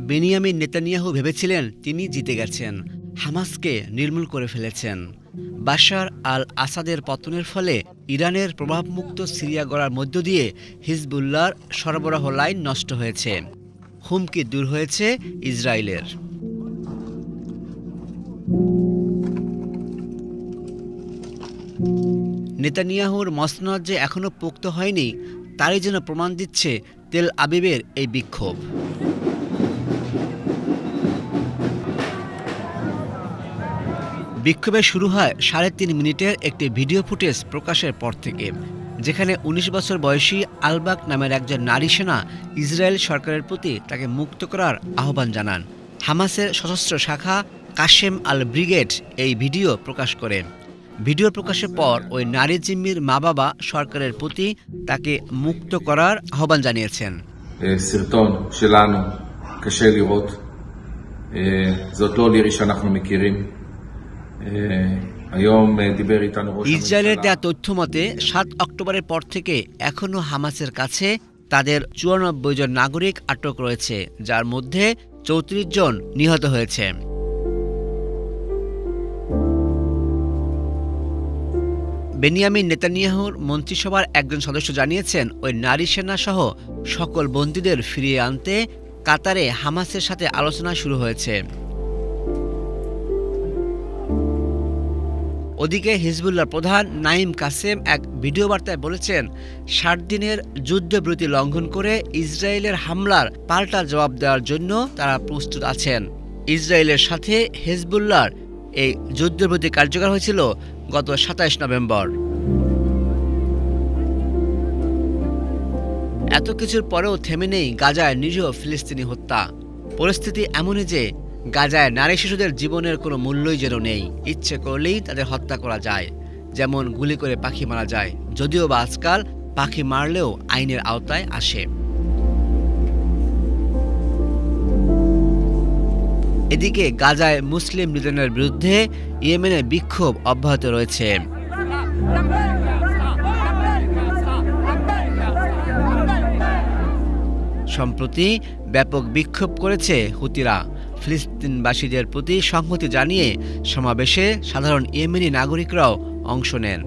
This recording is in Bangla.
বেনিয়ামিন নেতানিয়াহু ভেবেছিলেন তিনি জিতে গেছেন, হামাসকে নির্মূল করে ফেলেছেন। বাশার আল আসাদের পতনের ফলে ইরানের প্রভাবমুক্ত সিরিয়া গড়ার মধ্য দিয়ে হিজবুল্লাহর সরবরাহ লাইন নষ্ট হয়েছে। হুমকি দূর হয়েছে ইসরায়েলের। নেতানিয়াহুর মসনদ যে এখনও পোক্ত হয়নি তারই যেন প্রমাণ দিচ্ছে তেল আবিবের এই বিক্ষোভ। বিক্ষোভে শুরু হয় ৩.৫ মিনিটের একটি ভিডিও ফুটেজ প্রকাশের পর থেকে, যেখানে ১৯ বছর বয়সী আলবাক নামের একজন নারী সেনা ইসরায়েল সরকারের প্রতি তাকে মুক্ত করার আহ্বান জানান। হামাসের সশস্ত্র শাখা কাশেম আল ব্রিগেড এই ভিডিও প্রকাশ করে। ভিডিও প্রকাশের পর ওই নারী জিম্মির মা বাবা সরকারের প্রতি তাকে মুক্ত করার আহ্বান জানিয়েছেন। סרטון שלנו קשה לראות, זאת לא לירי שאנחנו מכירים. ইসরায়েলের দেয়া তথ্য মতে ৭ অক্টোবরের পর থেকে এখনও হামাসের কাছে তাদের ৯৪ জন নাগরিক আটক রয়েছে, যার মধ্যে ৩৪ জন নিহত হয়েছে। বেনিয়ামিন নেতানিয়াহুর মন্ত্রিসভার একজন সদস্য জানিয়েছেন, ওই নারী সেনা সহ সকল বন্দীদের ফিরিয়ে আনতে কাতারে হামাসের সাথে আলোচনা শুরু হয়েছে। ওদিকে হিজবুল্লাহ প্রধান নাঈম কাসেম এক ভিডিও বার্তায় বলেছেন, ৬০ দিনের যুদ্ধবিরতি লঙ্ঘন করে ইসরায়েলের হামলার পাল্টা জবাব দেওয়ার জন্য তারা প্রস্তুত আছেন। ইসরায়েলের সাথে হিজবুল্লাহর এই যুদ্ধবিরতি কার্যকর হয়েছিল গত ২৭ নভেম্বর। এত কিছুর পরেও থেমে নেই গাজায় নিরীহ ফিলিস্তিনি হত্যা। পরিস্থিতি এমনই যে গাজায় নারী শিশুদের জীবনের কোনো মূল্যই যেন নেই। ইচ্ছে করলেই তাদের হত্যা করা যায়, যেমন গুলি করে পাখি মারা যায়, যদিও বা আজকাল পাখি মারলেও আইনের আওতায় আসে। এদিকে গাজায় মুসলিম নিধনের বিরুদ্ধে ইয়েমেনে বিক্ষোভ অব্যাহত রয়েছে। সম্প্রতি ব্যাপক বিক্ষোভ করেছে হুতিরা। ফিলিস্তিনবাসীদের প্রতি সংহতি জানিয়ে সমাবেশে সাধারণ ইয়েমেনি নাগরিকরাও অংশ নেন।